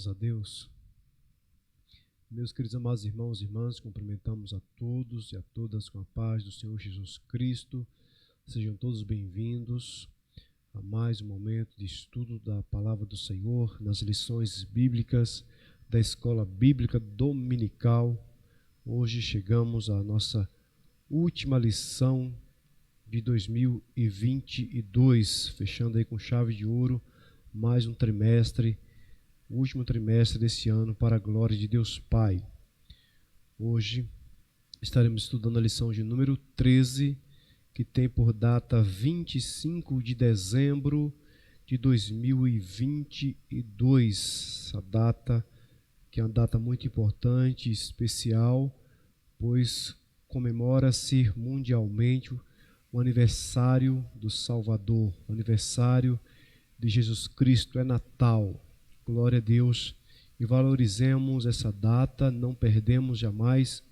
Graças a Deus. Meus queridos amados irmãos e irmãs, cumprimentamos a todos e a todas com a paz do Senhor Jesus Cristo. Sejam todos bem-vindos a mais um momento de estudo da Palavra do Senhor nas lições bíblicas da Escola Bíblica Dominical. Hoje chegamos à nossa última lição de 2022, fechando aí com chave de ouro mais um trimestre, o último trimestre desse ano, para a glória de Deus Pai. Hoje estaremos estudando a lição de número 13, que tem por data 25 de dezembro de 2022. Essa data, que é uma data muito importante e especial, pois comemora-se mundialmente o aniversário do Salvador, o aniversário de Jesus Cristo. É Natal. Glória a Deus, e valorizemos essa data, não perdemos jamais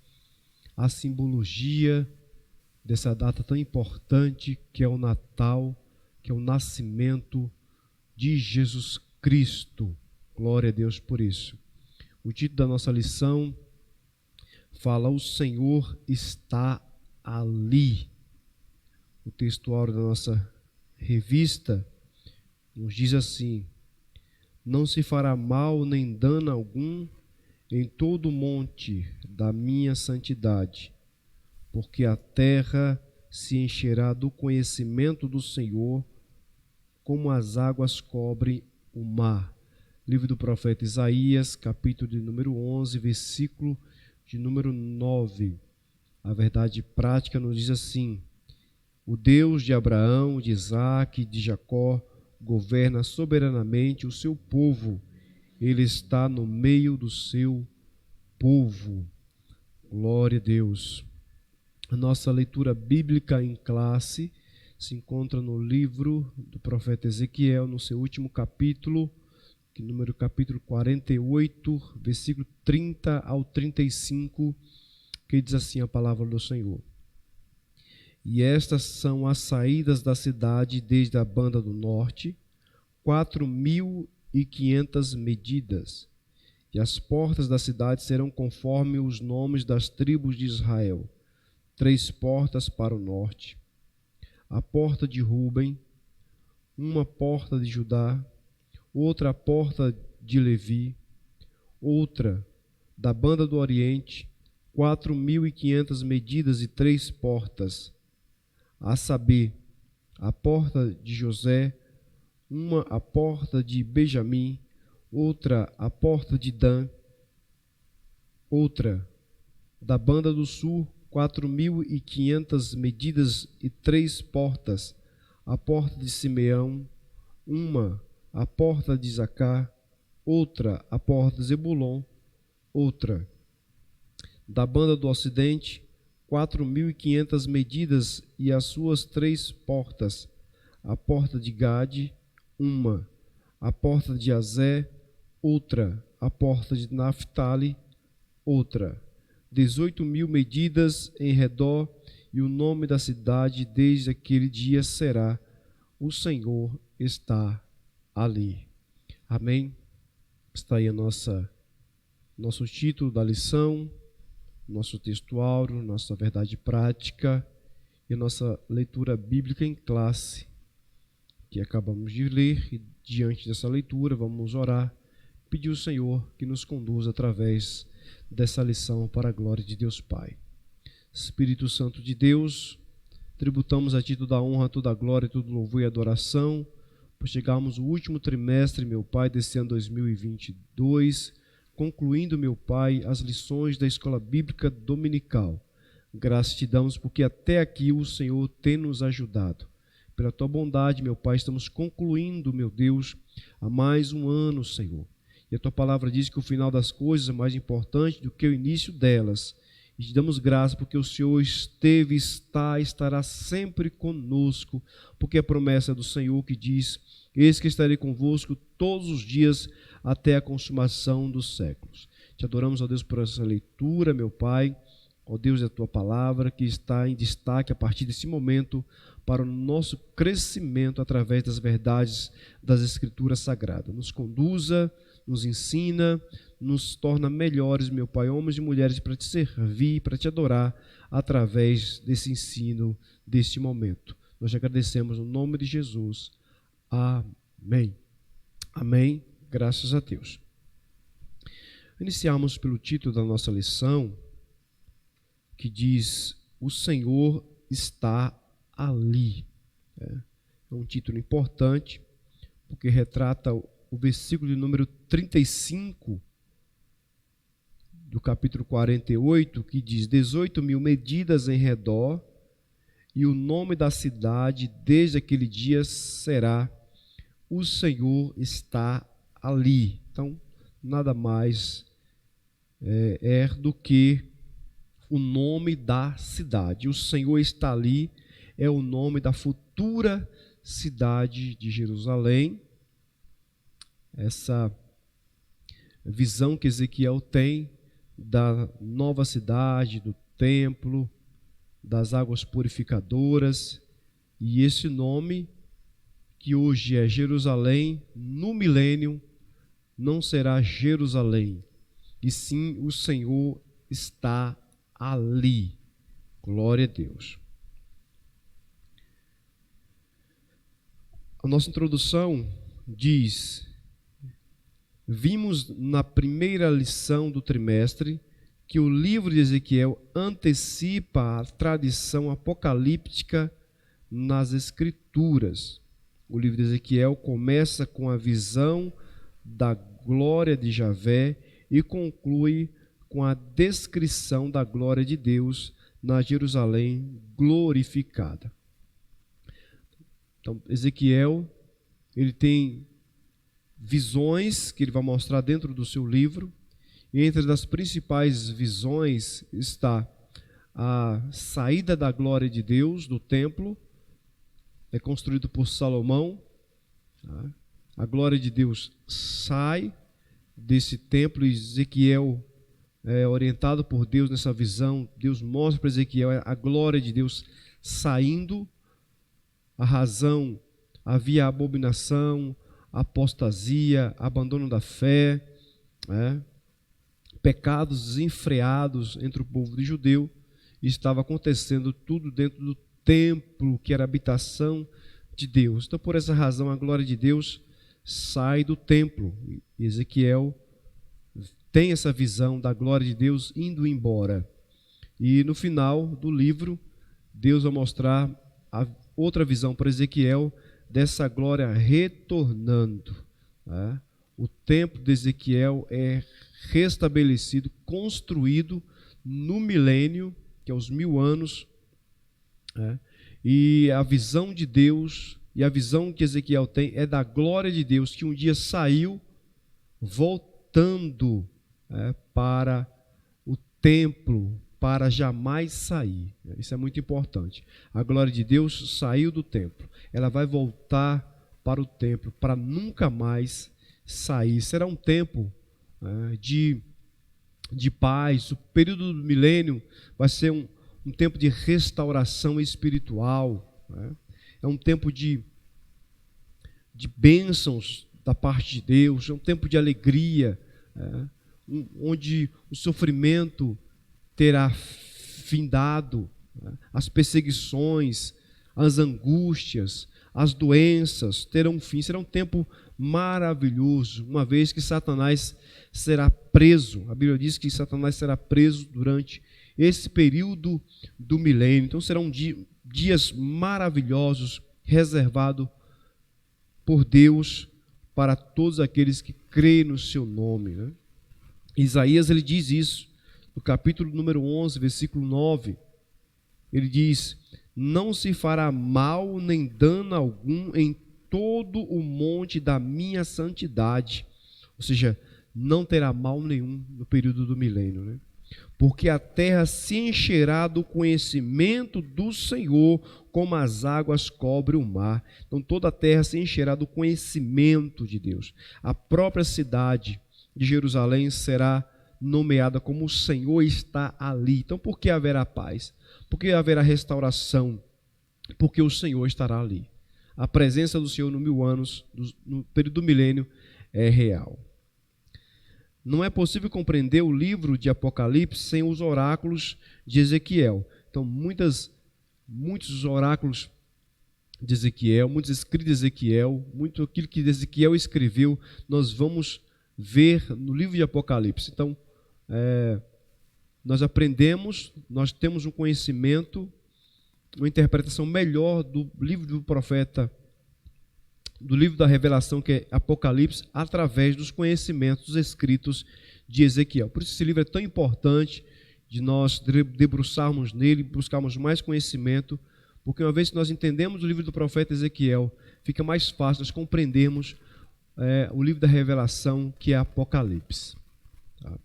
a simbologia dessa data tão importante que é o Natal, que é o nascimento de Jesus Cristo. Glória a Deus por isso. O título da nossa lição fala: O Senhor está ali. O textuário da nossa revista nos diz assim: Não se fará mal nem dano algum em todo o monte da minha santidade, porque a terra se encherá do conhecimento do Senhor, como as águas cobrem o mar. Livro do profeta Isaías, capítulo de número 11, versículo de número 9. A verdade prática nos diz assim: O Deus de Abraão, de Isaque e de Jacó governa soberanamente o seu povo. Ele está no meio do seu povo. Glória a Deus. A nossa leitura bíblica em classe se encontra no livro do profeta Ezequiel, no seu último capítulo, capítulo 48, versículo 30 ao 35, que diz assim a palavra do Senhor: E estas são as saídas da cidade desde a banda do norte, 4.500 medidas. E as portas da cidade serão conforme os nomes das tribos de Israel. 3 portas para o norte. A porta de Ruben, uma porta de Judá, outra porta de Levi, outra da banda do oriente, 4.500 medidas e 3 portas. A saber, a porta de José, uma a porta de Benjamim, outra a porta de Dan, outra da banda do sul, 4.500 medidas e 3 portas. A porta de Simeão, uma a porta de Isacar, outra a porta de Zebulon, outra da banda do ocidente, 4.500 medidas e as suas 3 portas. A porta de Gade, uma a porta de Azé, outra a porta de Naphtali, outra. 18.000 medidas em redor, e o nome da cidade desde aquele dia será: O Senhor está ali. Amém? Está aí nosso título da lição, nosso textuário, nossa verdade prática e nossa leitura bíblica em classe, que acabamos de ler. E diante dessa leitura vamos orar, pedir ao Senhor que nos conduza através dessa lição para a glória de Deus Pai. Espírito Santo de Deus, tributamos a Ti toda a honra, toda a glória, todo louvor e adoração, por chegarmos ao último trimestre, meu Pai, desse ano 2022, concluindo, meu Pai, as lições da Escola Bíblica Dominical. Graças te damos porque até aqui o Senhor tem nos ajudado. Pela Tua bondade, meu Pai, estamos concluindo, meu Deus, a mais um ano, Senhor. E a Tua palavra diz que o final das coisas é mais importante do que o início delas. E te damos graças porque o Senhor esteve, está, estará sempre conosco, porque a promessa do Senhor que diz: Eis que estarei convosco todos os dias até a consumação dos séculos. Te adoramos, ó Deus, por essa leitura, meu Pai, ó Deus, da Tua palavra, que está em destaque a partir desse momento para o nosso crescimento através das verdades das Escrituras Sagradas. Nos conduza, nos ensina, nos torna melhores, meu Pai, homens e mulheres, para te servir, para te adorar, através desse ensino, deste momento. Nós te agradecemos no nome de Jesus. Amém. Amém. Graças a Deus. Iniciamos pelo título da nossa lição, que diz: O Senhor está ali. É um título importante, porque retrata o versículo de número 35 do capítulo 48, que diz: 18.000 medidas em redor, e o nome da cidade desde aquele dia será: O Senhor está ali. Então, nada mais do que o nome da cidade. O Senhor está ali é o nome da futura cidade de Jerusalém. Essa visão que Ezequiel tem da nova cidade, do templo, das águas purificadoras, e esse nome, que hoje é Jerusalém, no milênio não será Jerusalém, e sim o Senhor está ali. Glória a Deus. A nossa introdução diz: vimos na primeira lição do trimestre que o livro de Ezequiel antecipa a tradição apocalíptica nas Escrituras. O livro de Ezequiel começa com a visão da glória de Javé e conclui com a descrição da glória de Deus na Jerusalém glorificada. Então, Ezequiel, ele tem visões que ele vai mostrar dentro do seu livro, e entre as principais visões está a saída da glória de Deus do templo, é construído por Salomão. A glória de Deus sai desse templo, e Ezequiel é orientado por Deus nessa visão. Deus mostra para Ezequiel a glória de Deus saindo. A razão: havia abominação, apostasia, abandono da fé, pecados desenfreados entre o povo de judeu, e estava acontecendo tudo dentro do templo, que era a habitação de Deus. Então, por essa razão, a glória de Deus sai do templo, e Ezequiel tem essa visão da glória de Deus indo embora. E no final do livro, Deus vai mostrar a outra visão para Ezequiel dessa glória retornando. O templo de Ezequiel é restabelecido, construído no milênio, que é os 1000 anos. E a visão de Deus, e a visão que Ezequiel tem, é da glória de Deus, que um dia saiu, voltando para o templo, para jamais sair. Isso é muito importante. A glória de Deus saiu do templo, ela vai voltar para o templo, para nunca mais sair. Será um tempo de paz. O período do milênio vai ser um tempo de restauração espiritual. É um tempo de bênçãos da parte de Deus, é um tempo de alegria, onde o sofrimento terá findado, as perseguições, as angústias, as doenças terão fim. Será um tempo maravilhoso, uma vez que Satanás será preso. A Bíblia diz que Satanás será preso durante esse período do milênio. Então serão dias maravilhosos, reservados por Deus para todos aqueles que creem no seu nome. Isaías, ele diz isso no capítulo número 11, versículo 9. Ele diz: não se fará mal nem dano algum em todo o monte da minha santidade. Ou seja, não terá mal nenhum no período do milênio, Porque a terra se encherá do conhecimento do Senhor, como as águas cobrem o mar. Então toda a terra se encherá do conhecimento de Deus. A própria cidade de Jerusalém será nomeada como: o Senhor está ali. Então por que haverá paz? Porque haverá restauração, porque o Senhor estará ali. A presença do Senhor no 1000 anos, no período do milênio, é real. Não é possível compreender o livro de Apocalipse sem os oráculos de Ezequiel. Então, muitos oráculos de Ezequiel, muitos escritos de Ezequiel, muito aquilo que Ezequiel escreveu, nós vamos ver no livro de Apocalipse. Então, nós aprendemos, nós temos um conhecimento, uma interpretação melhor do livro do profeta, do livro da revelação, que é Apocalipse, através dos conhecimentos escritos de Ezequiel. Por isso esse livro é tão importante de nós debruçarmos nele, buscarmos mais conhecimento, porque uma vez que nós entendemos o livro do profeta Ezequiel, fica mais fácil nós compreendermos o livro da revelação, que é Apocalipse. Tá?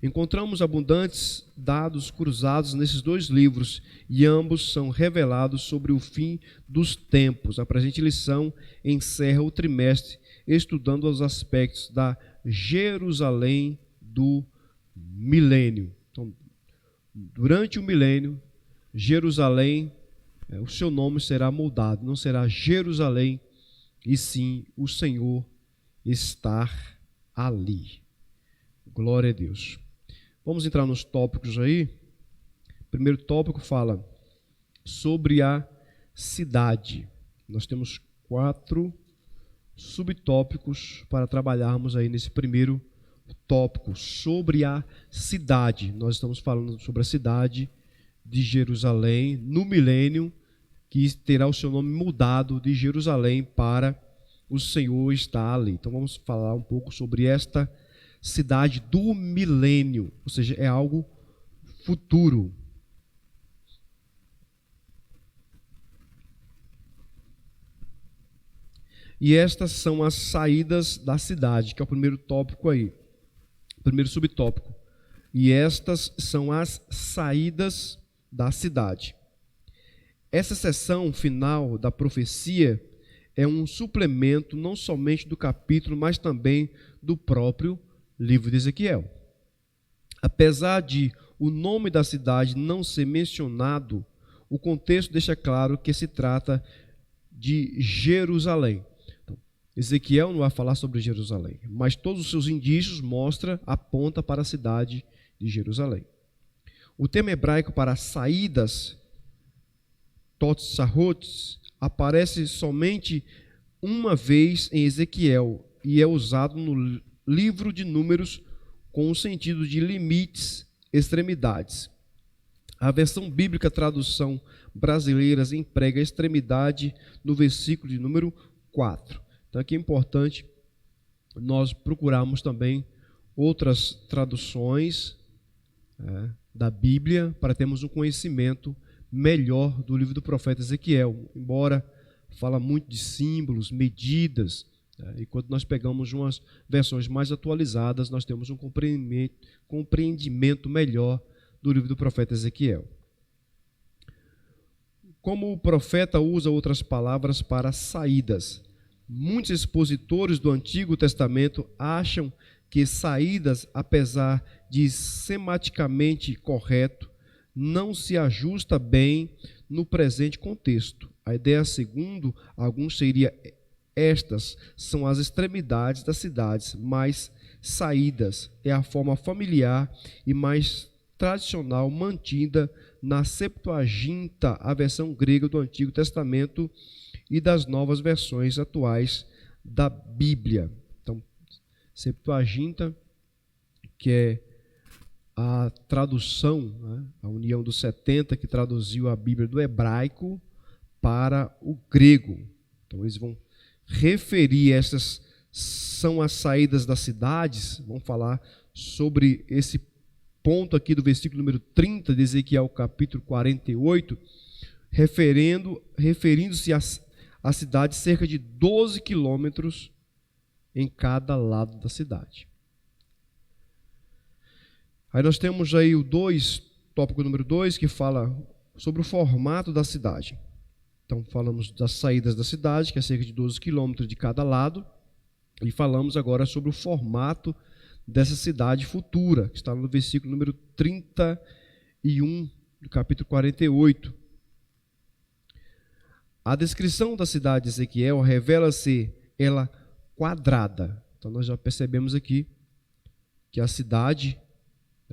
Encontramos abundantes dados cruzados nesses dois livros e ambos são revelados sobre o fim dos tempos. A presente lição encerra o trimestre estudando os aspectos da Jerusalém do milênio. Então, durante o milênio, Jerusalém, o seu nome será mudado, não será Jerusalém, e sim o Senhor estar ali. Glória a Deus. Vamos entrar nos tópicos aí. O primeiro tópico fala sobre a cidade. Nós temos 4 subtópicos para trabalharmos aí nesse primeiro tópico, sobre a cidade. Nós estamos falando sobre a cidade de Jerusalém no milênio, que terá o seu nome mudado de Jerusalém para o Senhor está ali. Então vamos falar um pouco sobre esta cidade do milênio, ou seja, é algo futuro. E estas são as saídas da cidade, que é o primeiro tópico aí, primeiro subtópico. E estas são as saídas da cidade. Essa seção final da profecia é um suplemento não somente do capítulo, mas também do próprio livro de Ezequiel. Apesar de o nome da cidade não ser mencionado, o contexto deixa claro que se trata de Jerusalém. Então, Ezequiel não vai falar sobre Jerusalém, mas todos os seus indícios apontam para a cidade de Jerusalém. O termo hebraico para saídas, Totsahot, aparece somente uma vez em Ezequiel e é usado no livro de Números com o sentido de limites, extremidades. A versão bíblica tradução brasileira emprega extremidade no versículo de número 4. Então aqui é importante nós procurarmos também outras traduções da Bíblia para termos um conhecimento melhor do livro do profeta Ezequiel, embora fala muito de símbolos, medidas, e quando nós pegamos umas versões mais atualizadas, nós temos um compreendimento melhor do livro do profeta Ezequiel. Como o profeta usa outras palavras para saídas, muitos expositores do Antigo Testamento acham que saídas, apesar de sematicamente correto, não se ajusta bem no presente contexto. A ideia, segundo alguns, seria estas são as extremidades das cidades, mas saídas é a forma familiar e mais tradicional mantida na Septuaginta, a versão grega do Antigo Testamento, e das novas versões atuais da Bíblia. Então, Septuaginta, que é a tradução, a união dos 70, que traduziu a Bíblia do hebraico para o grego. Então, eles vão referir, essas são as saídas das cidades, vão falar sobre esse ponto aqui do versículo número 30 de Ezequiel, capítulo 48, referindo-se a cidade cerca de 12 quilômetros em cada lado da cidade. Aí nós temos aí o tópico número 2, que fala sobre o formato da cidade. Então falamos das saídas da cidade, que é cerca de 12 quilômetros de cada lado, e falamos agora sobre o formato dessa cidade futura, que está no versículo número 31 do capítulo 48. A descrição da cidade de Ezequiel revela-se ela quadrada. Então nós já percebemos aqui que a cidade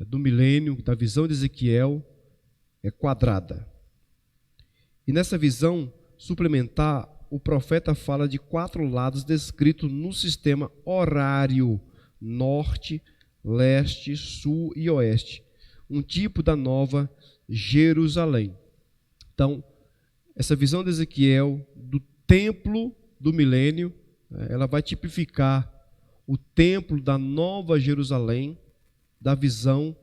do milênio, da visão de Ezequiel, é quadrada. E nessa visão suplementar, o profeta fala de 4 lados descritos no sistema horário: norte, leste, sul e oeste, um tipo da nova Jerusalém. Então, essa visão de Ezequiel do templo do milênio, ela vai tipificar o templo da nova Jerusalém, da visão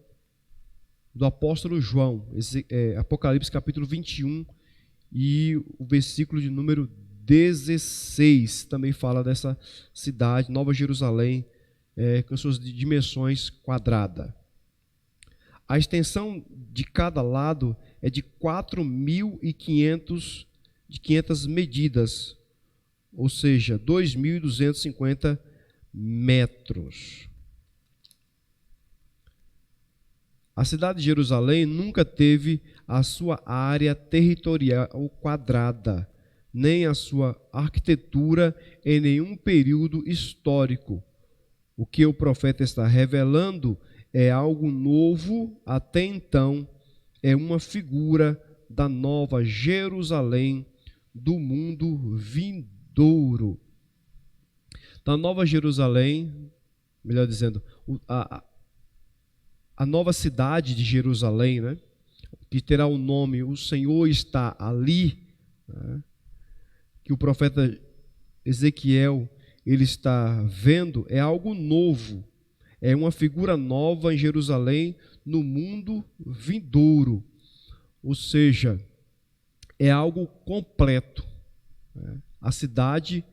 do apóstolo João, Apocalipse capítulo 21 e o versículo de número 16 também fala dessa cidade, Nova Jerusalém, com suas dimensões quadradas. A extensão de cada lado é de 4.500 medidas, ou seja, 2.250 metros. A cidade de Jerusalém nunca teve a sua área territorial quadrada, nem a sua arquitetura em nenhum período histórico. O que o profeta está revelando é algo novo até então, é uma figura da nova Jerusalém do mundo vindouro. Da nova Jerusalém, melhor dizendo, a nova cidade de Jerusalém, né, que terá o nome O Senhor está ali, né, que o profeta Ezequiel ele está vendo, é algo novo, é uma figura nova em Jerusalém no mundo vindouro, ou seja, é algo completo, né? A cidade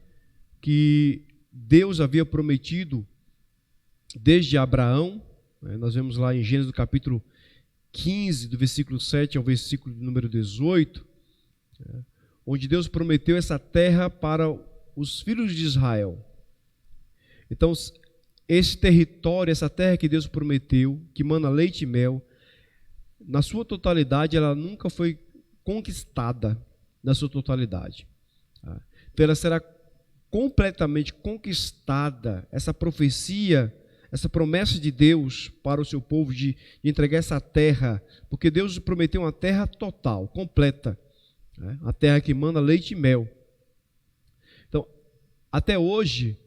que Deus havia prometido desde Abraão, né? Nós vemos lá em Gênesis do capítulo 15, do versículo 7 ao versículo número 18, né? Onde Deus prometeu essa terra para os filhos de Israel. Então, esse território, essa terra que Deus prometeu, que mana leite e mel, na sua totalidade, ela nunca foi conquistada na sua totalidade. Então, ela será completamente conquistada, essa profecia, essa promessa de Deus para o seu povo de entregar essa terra, porque Deus prometeu uma terra total, completa, né? A terra que mana leite e mel. Então, até hoje,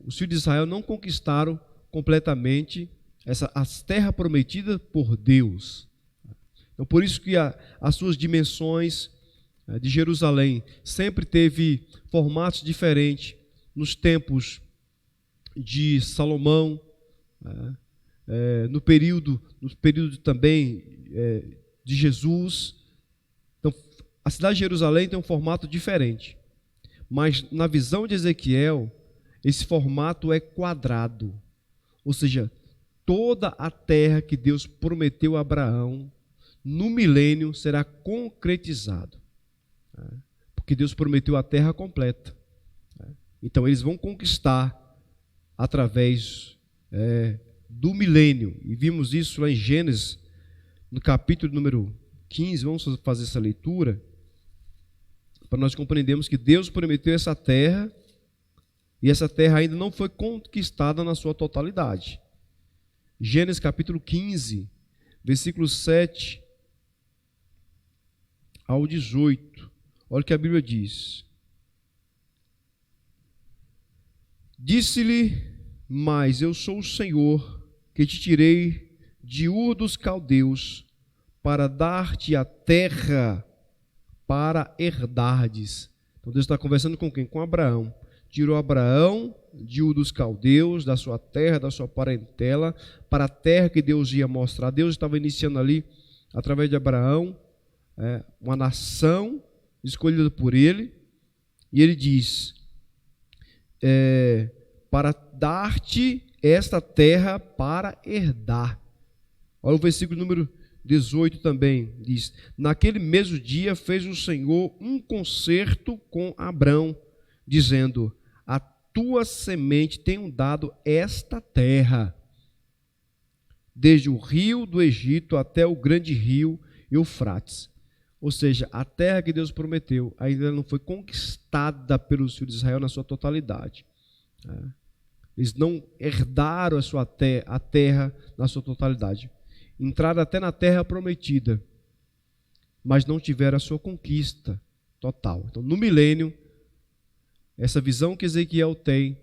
os filhos de Israel não conquistaram completamente as terras prometidas por Deus. Então, por isso que as suas dimensões de Jerusalém sempre teve formatos diferentes nos tempos de Salomão, no período também de Jesus. Então, a cidade de Jerusalém tem um formato diferente, mas na visão de Ezequiel, esse formato é quadrado, ou seja, toda a terra que Deus prometeu a Abraão no milênio será concretizado, porque Deus prometeu a terra completa. Então eles vão conquistar através do milênio, e vimos isso lá em Gênesis, no capítulo número 15, vamos fazer essa leitura, para nós compreendermos que Deus prometeu essa terra, e essa terra ainda não foi conquistada na sua totalidade. Gênesis capítulo 15, versículos 7 ao 18. Olha o que a Bíblia diz. Disse-lhe, mas eu sou o Senhor, que te tirei de Ur dos Caldeus, para dar-te a terra para herdardes. Então Deus está conversando com quem? Com Abraão. Tirou Abraão de Ur dos Caldeus, da sua terra, da sua parentela, para a terra que Deus ia mostrar. Deus estava iniciando ali, através de Abraão, uma nação escolhida por ele, e ele diz, para dar-te esta terra para herdar. Olha o versículo número 18 também, diz, naquele mesmo dia fez o Senhor um concerto com Abrão, dizendo, a tua semente tenho dado esta terra, desde o rio do Egito até o grande rio Eufrates. Ou seja, a terra que Deus prometeu ainda não foi conquistada pelos filhos de Israel na sua totalidade. Eles não herdaram a terra na sua totalidade. Entraram até na terra prometida, mas não tiveram a sua conquista total. Então, no milênio, essa visão que Ezequiel tem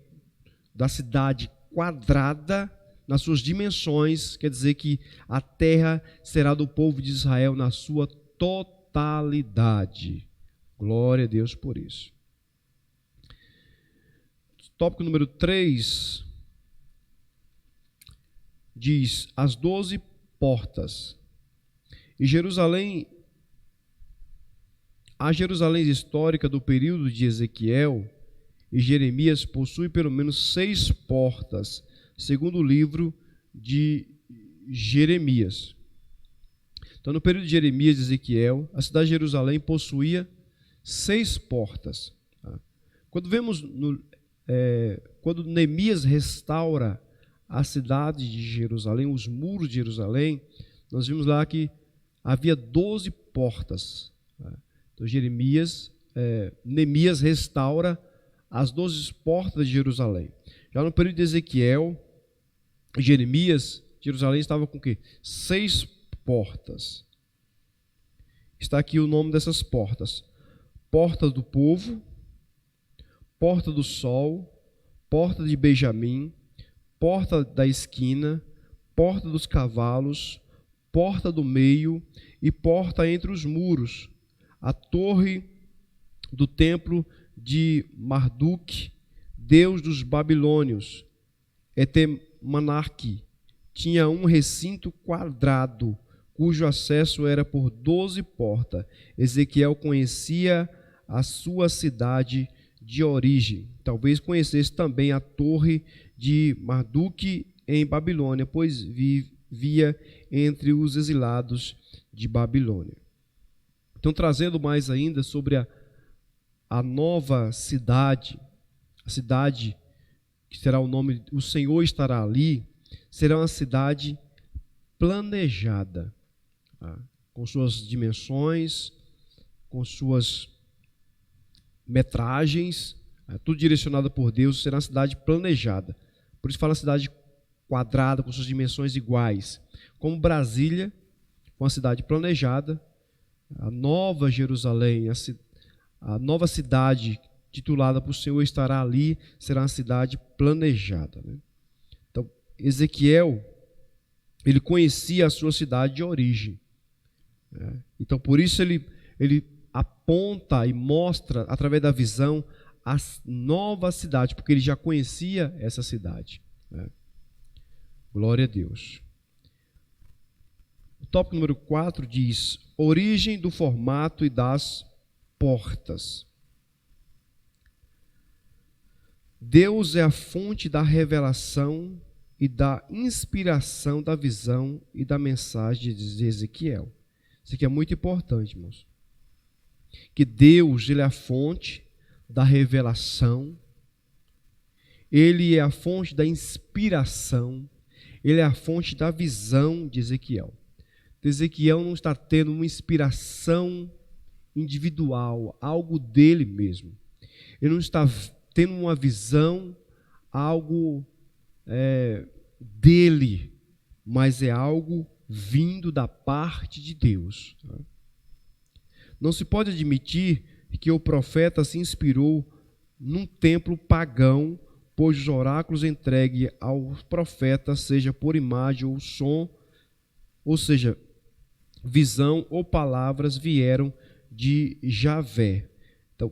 da cidade quadrada nas suas dimensões, quer dizer que a terra será do povo de Israel na sua totalidade. Glória a Deus por isso. Tópico número 3 diz as 12 portas. E a Jerusalém histórica do período de Ezequiel e Jeremias possui pelo menos 6 portas, segundo o livro de Jeremias. Então, no período de Jeremias e Ezequiel, a cidade de Jerusalém possuía 6 portas. Quando quando Neemias restaura a cidade de Jerusalém, os muros de Jerusalém, nós vimos lá que havia 12 portas. Então, Neemias restaura as 12 portas de Jerusalém. Já no período de Ezequiel e Jeremias, Jerusalém estava com o quê? 6 portas. Está aqui o nome dessas portas: Porta do Povo, Porta do Sol, Porta de Benjamim, Porta da Esquina, Porta dos Cavalos, Porta do Meio e Porta entre os Muros, a Torre do Templo de Marduk, Deus dos Babilônios. Etemanarque tinha um recinto quadrado, cujo acesso era por 12 portas. Ezequiel conhecia a sua cidade de origem. Talvez conhecesse também a torre de Marduk em Babilônia, pois vivia entre os exilados de Babilônia. Então, trazendo mais ainda sobre a nova cidade, a cidade que será o nome, o Senhor estará ali, será uma cidade planejada, com suas dimensões, com suas metragens, tudo direcionado por Deus, será uma cidade planejada. Por isso fala cidade quadrada, com suas dimensões iguais. Como Brasília, uma cidade planejada, a Nova Jerusalém, a nova cidade titulada por Senhor estará ali, será uma cidade planejada. Então, Ezequiel, ele conhecia a sua cidade de origem. Então, por isso ele aponta e mostra, através da visão, a nova cidade, porque ele já conhecia essa cidade. Glória a Deus. O tópico número 4 diz: origem do formato e das portas. Deus é a fonte da revelação e da inspiração da visão e da mensagem de Ezequiel. Isso aqui é muito importante, irmãos. Que Deus, ele é a fonte da revelação, ele é a fonte da inspiração, ele é a fonte da visão de Ezequiel. Ezequiel não está tendo uma inspiração individual, algo dele mesmo. Ele não está tendo uma visão, algo dele, mas é algo vindo da parte de Deus. Não se pode admitir que o profeta se inspirou num templo pagão, pois os oráculos entregues ao profeta, seja por imagem ou som, ou seja, visão ou palavras, vieram de Javé. Então,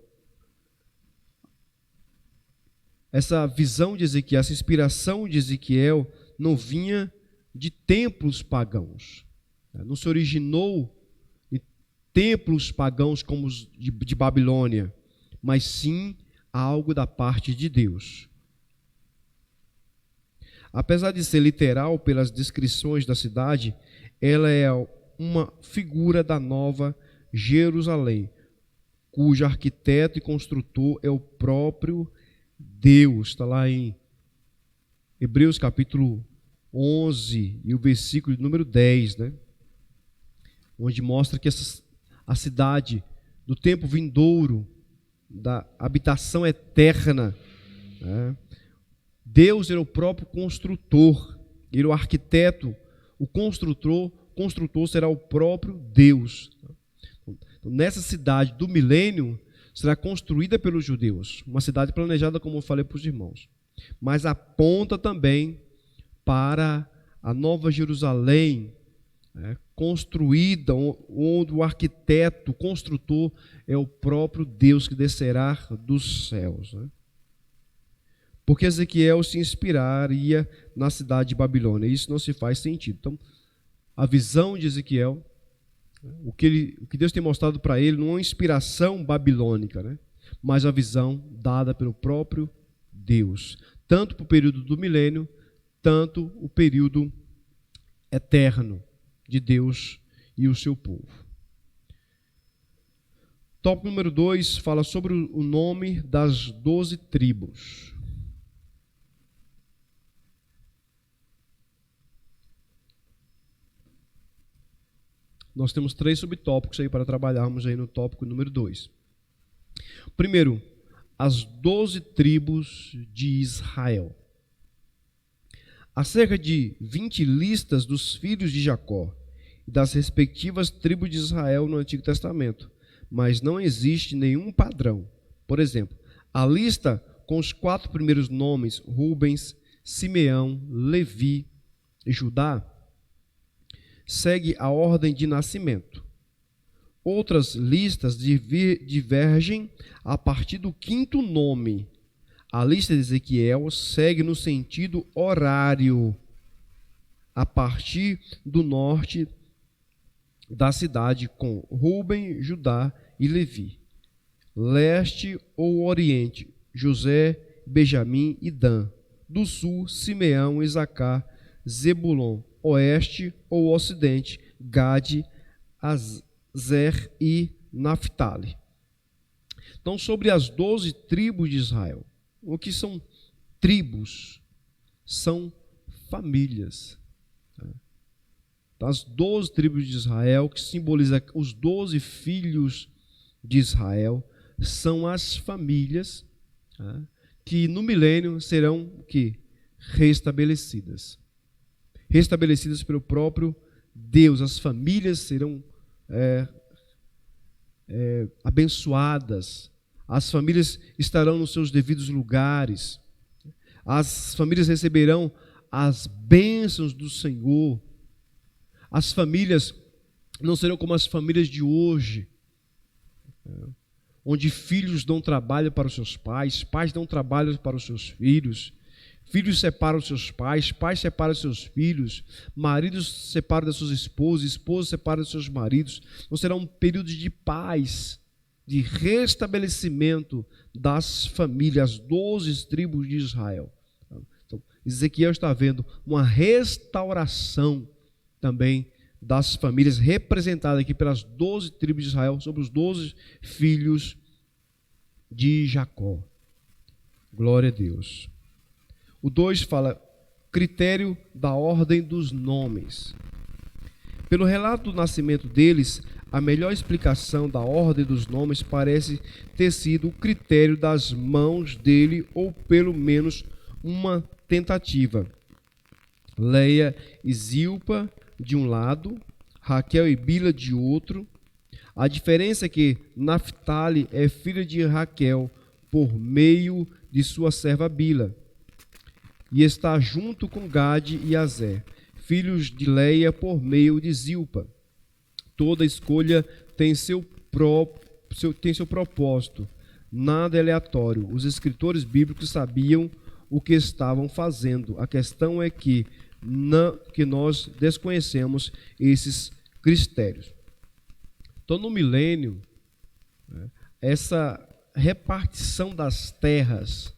essa visão de Ezequiel, essa inspiração de Ezequiel não vinha de templos pagãos, não se originou em templos pagãos como os de Babilônia, mas sim algo da parte de Deus. Apesar de ser literal pelas descrições da cidade, ela é uma figura da Nova Jerusalém, cujo arquiteto e construtor é o próprio Deus. Está lá em Hebreus capítulo 11 e o versículo número 10, onde mostra que a cidade do tempo vindouro, da habitação eterna, Deus era o próprio construtor, ele é o arquiteto, o construtor será o próprio Deus. Então, nessa cidade do milênio, será construída pelos judeus, uma cidade planejada, como eu falei para os irmãos, mas aponta também para a Nova Jerusalém, construída, onde o arquiteto, o construtor, é o próprio Deus que descerá dos céus. Porque Ezequiel se inspiraria na cidade de Babilônia. Isso não se faz sentido. Então, a visão de Ezequiel, o que Deus tem mostrado para ele, não é uma inspiração babilônica, mas a visão dada pelo próprio Deus. Tanto para o período do milênio, tanto o período eterno de Deus e o seu povo. Tópico número 2 fala sobre o nome das 12 tribos. Nós temos 3 subtópicos aí para trabalharmos aí no tópico número 2. Primeiro, as 12 tribos de Israel. Há cerca de 20 listas dos filhos de Jacó e das respectivas tribos de Israel no Antigo Testamento, mas não existe nenhum padrão. Por exemplo, a lista com os 4 primeiros nomes, Rubens, Simeão, Levi e Judá, segue a ordem de nascimento. Outras listas divergem a partir do 5º nome. A lista de Ezequiel segue no sentido horário, a partir do norte da cidade, com Ruben, Judá e Levi. Leste ou oriente, José, Benjamim e Dan. Do sul, Simeão, Isacar, Zebulon. Oeste ou ocidente, Gade, Azer e Naphtali. Então, sobre as 12 tribos de Israel. O que são tribos? São famílias. As 12 tribos de Israel, que simboliza os 12 filhos de Israel, são as famílias que no milênio serão restabelecidas. Restabelecidas pelo próprio Deus. As famílias serão abençoadas. As famílias estarão nos seus devidos lugares. As famílias receberão as bênçãos do Senhor. As famílias não serão como as famílias de hoje, onde filhos dão trabalho para os seus pais, pais dão trabalho para os seus filhos, filhos separam seus pais, pais separam seus filhos, maridos separam das suas esposas, esposas separam dos seus maridos. Não será um período de paz, de restabelecimento das famílias, as 12 tribos de Israel. Então, Ezequiel está vendo uma restauração também das famílias, representadas aqui pelas 12 tribos de Israel, sobre os 12 filhos de Jacó. Glória a Deus. O 2 fala critério da ordem dos nomes. Pelo relato do nascimento deles, a melhor explicação da ordem dos nomes parece ter sido o critério das mãos dele, ou pelo menos uma tentativa. Leia e Zilpa de um lado, Raquel e Bila de outro. A diferença é que Naphtali é filha de Raquel por meio de sua serva Bila, e está junto com Gade e Azer, filhos de Leia por meio de Zilpa. Toda escolha tem seu propósito, nada é aleatório. Os escritores bíblicos sabiam o que estavam fazendo. A questão é que nós desconhecemos esses critérios. Então, no milênio, essa repartição das terras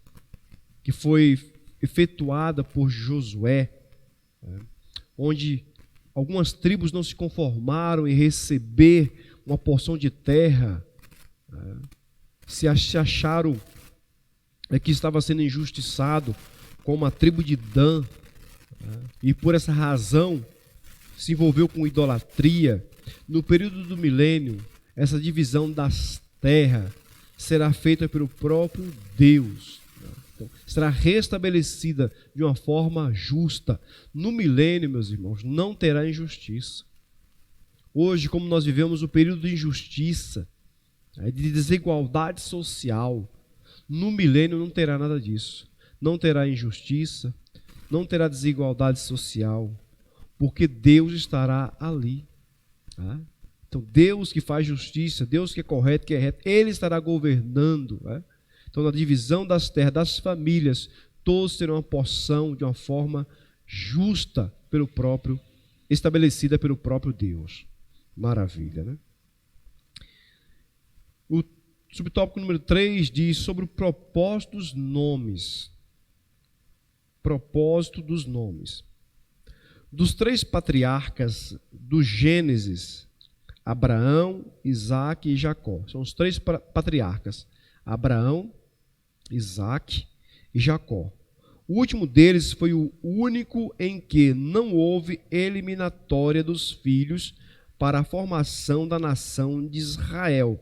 que foi efetuada por Josué, onde algumas tribos não se conformaram em receber uma porção de terra, se acharam que estava sendo injustiçado, como a tribo de Dan, e por essa razão se envolveu com idolatria. No período do milênio, essa divisão das terras será feita pelo próprio Deus. Então, será restabelecida de uma forma justa. No milênio, meus irmãos, não terá injustiça. Hoje, como nós vivemos o período de injustiça, de desigualdade social, no milênio não terá nada disso. Não terá injustiça, não terá desigualdade social, porque Deus estará ali. Tá? Então, Deus que faz justiça, Deus que é correto, que é reto, Ele estará governando. Tá? Então, na divisão das terras, das famílias, todos terão uma porção de uma forma justa estabelecida pelo próprio Deus. Maravilha, né? O subtópico número 3 diz sobre o propósito dos nomes. Propósito dos nomes. Dos 3 patriarcas do Gênesis, Abraão, Isaque e Jacó. São os 3 patriarcas. Abraão, Isaque e Jacó. O último deles foi o único em que não houve eliminatória dos filhos para a formação da nação de Israel.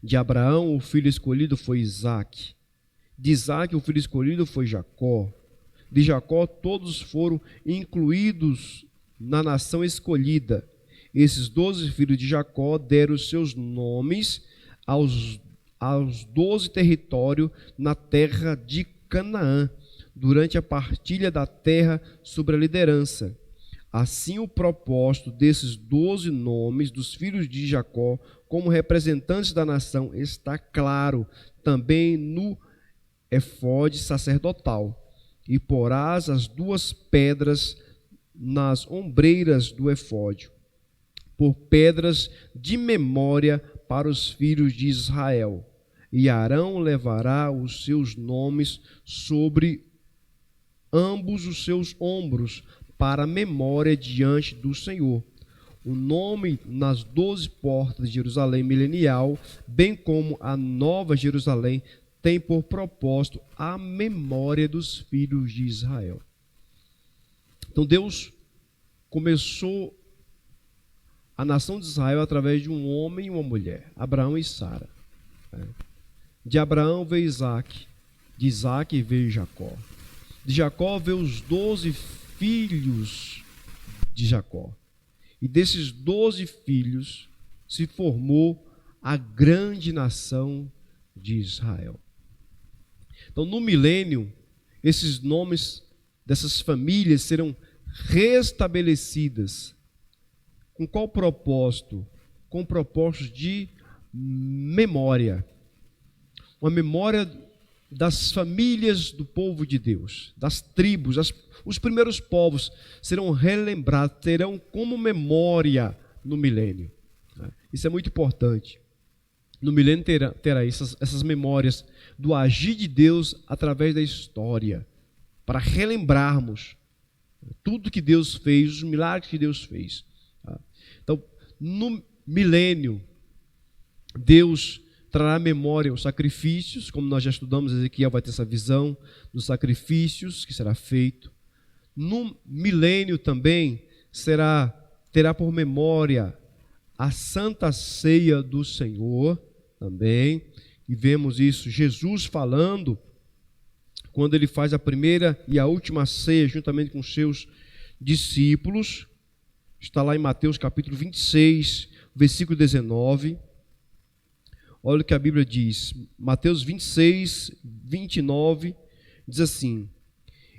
De Abraão, o filho escolhido foi Isaque. De Isaque, o filho escolhido foi Jacó. De Jacó, todos foram incluídos na nação escolhida. Esses 12 filhos de Jacó deram os seus nomes aos 12 territórios na terra de Canaã, durante a partilha da terra sobre a liderança. Assim, o propósito desses 12 nomes dos filhos de Jacó, como representantes da nação, está claro também no efode sacerdotal. E porás as 2 pedras nas ombreiras do efódio, por pedras de memória para os filhos de Israel. E Arão levará os seus nomes sobre ambos os seus ombros, para a memória diante do Senhor. O nome nas 12 portas de Jerusalém milenial, bem como a nova Jerusalém, tem por propósito a memória dos filhos de Israel. Então Deus começou a nação de Israel através de um homem e uma mulher, Abraão e Sara. De Abraão veio Isaque, de Isaque veio Jacó. De Jacó veio os 12 filhos de Jacó. E desses 12 filhos se formou a grande nação de Israel. Então, no milênio, esses nomes dessas famílias serão restabelecidas. Com qual propósito? Com o propósito de memória. Uma memória das famílias do povo de Deus, das tribos, os primeiros povos serão relembrados, terão como memória no milênio. Isso é muito importante. No milênio terá essas memórias do agir de Deus através da história, para relembrarmos tudo que Deus fez, os milagres que Deus fez. Então, no milênio, Deus trará à memória os sacrifícios, como nós já estudamos, Ezequiel vai ter essa visão dos sacrifícios que será feito. No milênio também terá por memória a Santa Ceia do Senhor também, e vemos isso, Jesus falando, quando ele faz a primeira e a última ceia, juntamente com os seus discípulos, está lá em Mateus capítulo 26, versículo 19, olha o que a Bíblia diz, Mateus 26, 29, diz assim: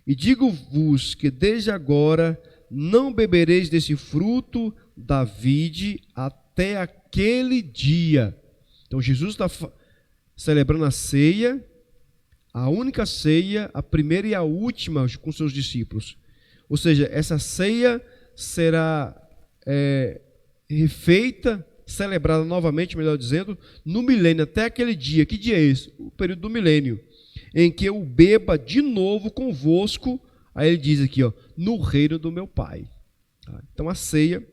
E digo-vos que desde agora não bebereis desse fruto da vide até aquele dia. Então Jesus está celebrando a ceia, a única ceia, a primeira e a última com seus discípulos. Ou seja, essa ceia será refeita, celebrada novamente, melhor dizendo, no milênio, até aquele dia. Que dia é esse? O período do milênio, em que eu beba de novo convosco, aí ele diz aqui, no reino do meu Pai. Então a ceia,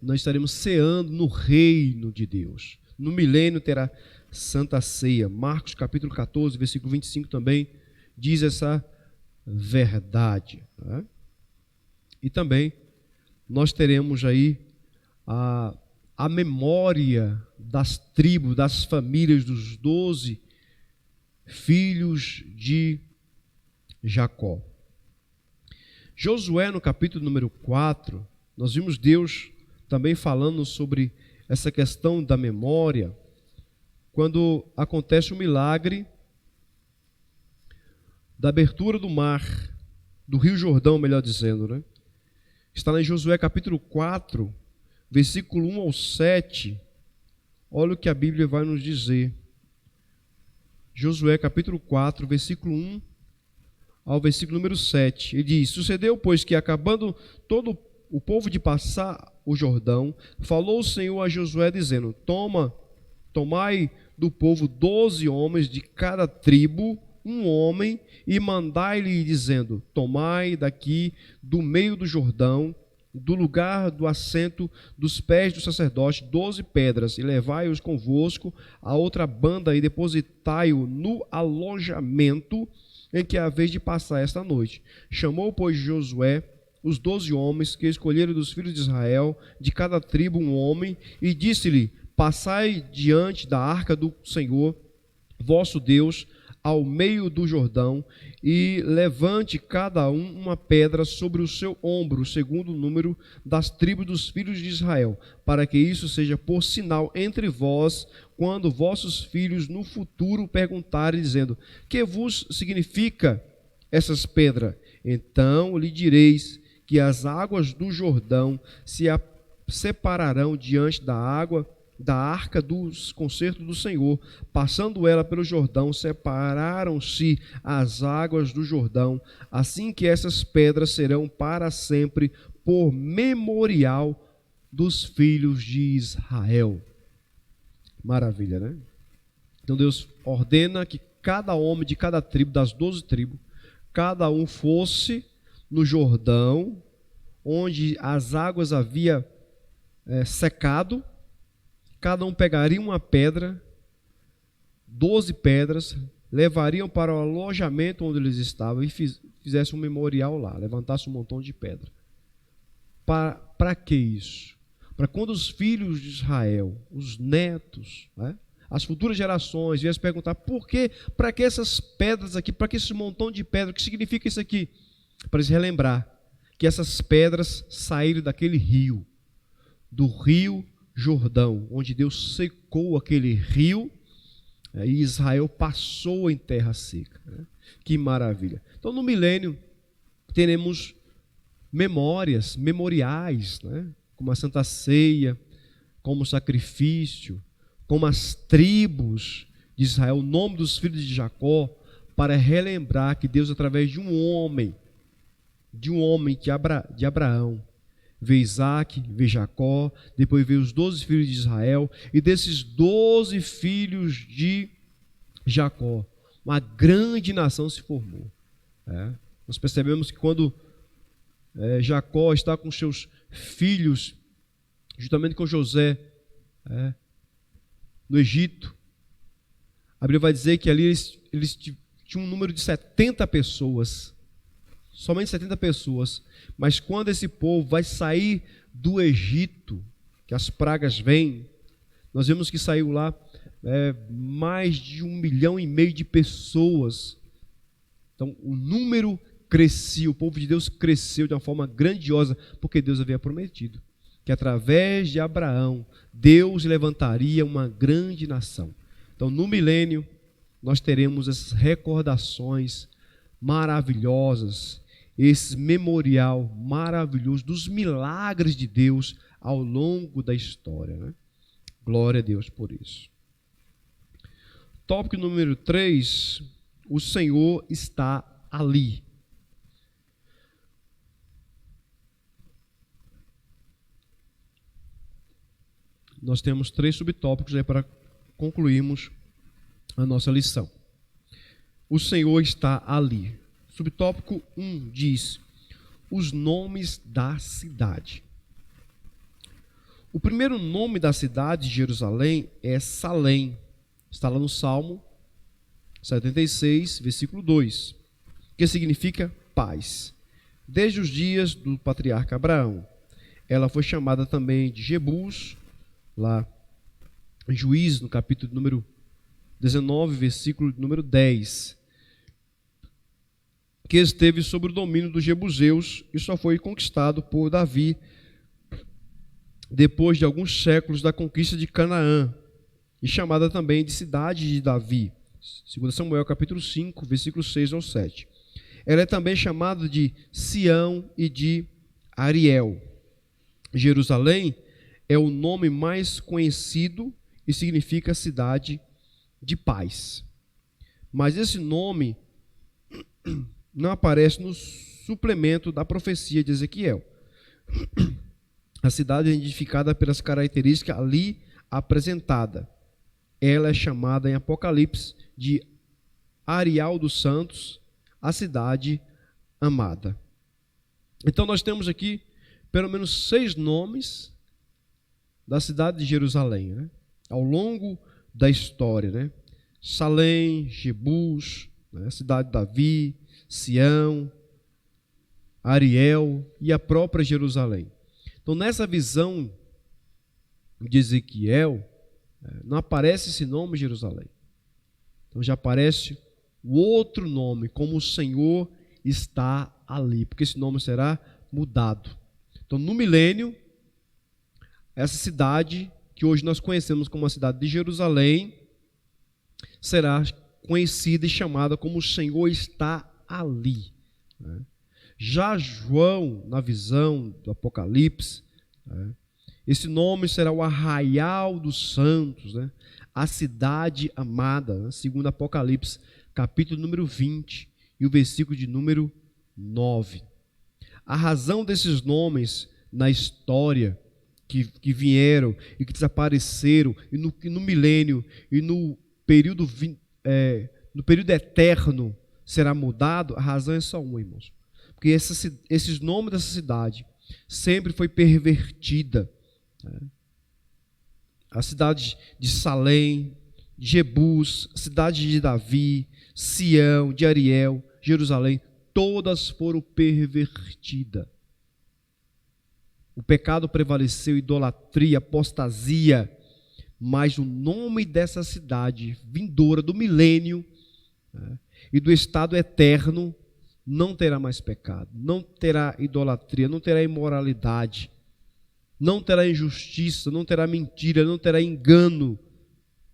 nós estaremos ceando no reino de Deus. No milênio terá Santa Ceia. Marcos capítulo 14, versículo 25 também diz essa verdade. E também nós teremos aí a memória das tribos, das famílias dos 12 filhos de Jacó. Josué, no capítulo número 4, nós vimos Deus também falando sobre essa questão da memória, quando acontece o milagre da abertura do mar, do Rio Jordão, melhor dizendo, né? Está em Josué capítulo 4, versículo 1 ao 7. Olha o que a Bíblia vai nos dizer. Josué capítulo 4, versículo 1 ao versículo número 7. Ele diz: sucedeu, pois, que acabando todo o povo de passar o Jordão, falou o Senhor a Josué, dizendo: tomai do povo 12 homens de cada tribo, um homem, e mandai-lhe, dizendo: tomai daqui do meio do Jordão, do lugar do assento dos pés do sacerdote, 12 pedras, e levai-os convosco a outra banda, e depositai-o no alojamento em que haveis de passar esta noite. Chamou, pois, Josué os 12 homens que escolheram dos filhos de Israel, de cada tribo um homem, e disse-lhe: passai diante da arca do Senhor, vosso Deus, ao meio do Jordão, e levante cada um uma pedra sobre o seu ombro, segundo o número das tribos dos filhos de Israel, para que isso seja por sinal entre vós, quando vossos filhos no futuro perguntarem, dizendo: que vos significa essas pedras? Então lhe direis que as águas do Jordão se separarão diante da água da arca dos concertos do Senhor. Passando ela pelo Jordão, separaram-se as águas do Jordão, assim que essas pedras serão para sempre por memorial dos filhos de Israel. Maravilha, né? Então Deus ordena que cada homem de cada tribo, das 12 tribos, cada um fosse no Jordão, onde as águas havia secado. Cada um pegaria uma pedra, 12 pedras, levariam para o alojamento onde eles estavam e fizesse um memorial lá, levantasse um montão de pedra. Para que isso? Para quando os filhos de Israel, os netos, né, as futuras gerações, viessem perguntar: por quê? Para que essas pedras aqui? Para que esse montão de pedra? O que significa isso aqui? Para eles relembrar que essas pedras saíram daquele rio, do rio Jordão, onde Deus secou aquele rio, e Israel passou em terra seca, né? Que maravilha. Então, no milênio, teremos memoriais, né? Como a Santa Ceia, como o sacrifício, como as tribos de Israel, o nome dos filhos de Jacó, para relembrar que Deus, através de um homem de Abraão, veio Isaac, veio Jacó, depois veio os 12 filhos de Israel, e desses 12 filhos de Jacó, uma grande nação se formou. Nós percebemos que quando Jacó está com seus filhos, juntamente com José, no Egito, a Bíblia vai dizer que ali eles tinham um número de 70 pessoas, somente 70 pessoas, mas quando esse povo vai sair do Egito, que as pragas vêm, nós vemos que saiu lá mais de 1,5 milhão de pessoas. Então o número crescia, o povo de Deus cresceu de uma forma grandiosa, porque Deus havia prometido que através de Abraão, Deus levantaria uma grande nação. Então no milênio, nós teremos essas recordações maravilhosas, esse memorial maravilhoso dos milagres de Deus ao longo da história, né? Glória a Deus por isso. Tópico número 3, o Senhor está ali. Nós temos 3 subtópicos aí para concluirmos a nossa lição. O Senhor está ali. Subtópico 1 diz: os nomes da cidade. O primeiro nome da cidade de Jerusalém é Salém. Está lá no Salmo 76, versículo 2, que significa paz. Desde os dias do patriarca Abraão. Ela foi chamada também de Jebus, lá em Juízes, no capítulo número 19, versículo número 10, que esteve sob o domínio dos jebuseus e só foi conquistado por Davi depois de alguns séculos da conquista de Canaã, e chamada também de cidade de Davi. 2 Samuel capítulo 5, versículos 6 ao 7. Ela é também chamada de Sião e de Ariel. Jerusalém é o nome mais conhecido e significa cidade de paz. Mas esse nome não aparece no suplemento da profecia de Ezequiel. A cidade é identificada pelas características ali apresentadas. Ela é chamada em Apocalipse de Areal dos Santos, a cidade amada. Então nós temos aqui pelo menos 6 nomes da cidade de Jerusalém, né? Ao longo da história, né? Salém, Jebus, né? Cidade de Davi, Sião, Ariel e a própria Jerusalém. Então, nessa visão de Ezequiel, não aparece esse nome Jerusalém. Então já aparece o outro nome, como o Senhor está ali, porque esse nome será mudado. Então, no milênio, essa cidade, que hoje nós conhecemos como a cidade de Jerusalém, será conhecida e chamada como o Senhor está ali. Já João, na visão do Apocalipse, esse nome será o Arraial dos Santos, a cidade amada, segundo Apocalipse, capítulo número 20 e o versículo de número 9. A razão desses nomes na história que vieram e que desapareceram, e no milênio e no período eterno será mudado, a razão é só uma, irmãos. Porque esses nomes dessa cidade sempre foi pervertida. A cidade de Salém, Jebus, cidade de Davi, Sião, de Ariel, Jerusalém, todas foram pervertidas. O pecado prevaleceu, idolatria, apostasia, mas o nome dessa cidade vindoura do milênio e do estado eterno não terá mais pecado, não terá idolatria, não terá imoralidade, não terá injustiça, não terá mentira, não terá engano,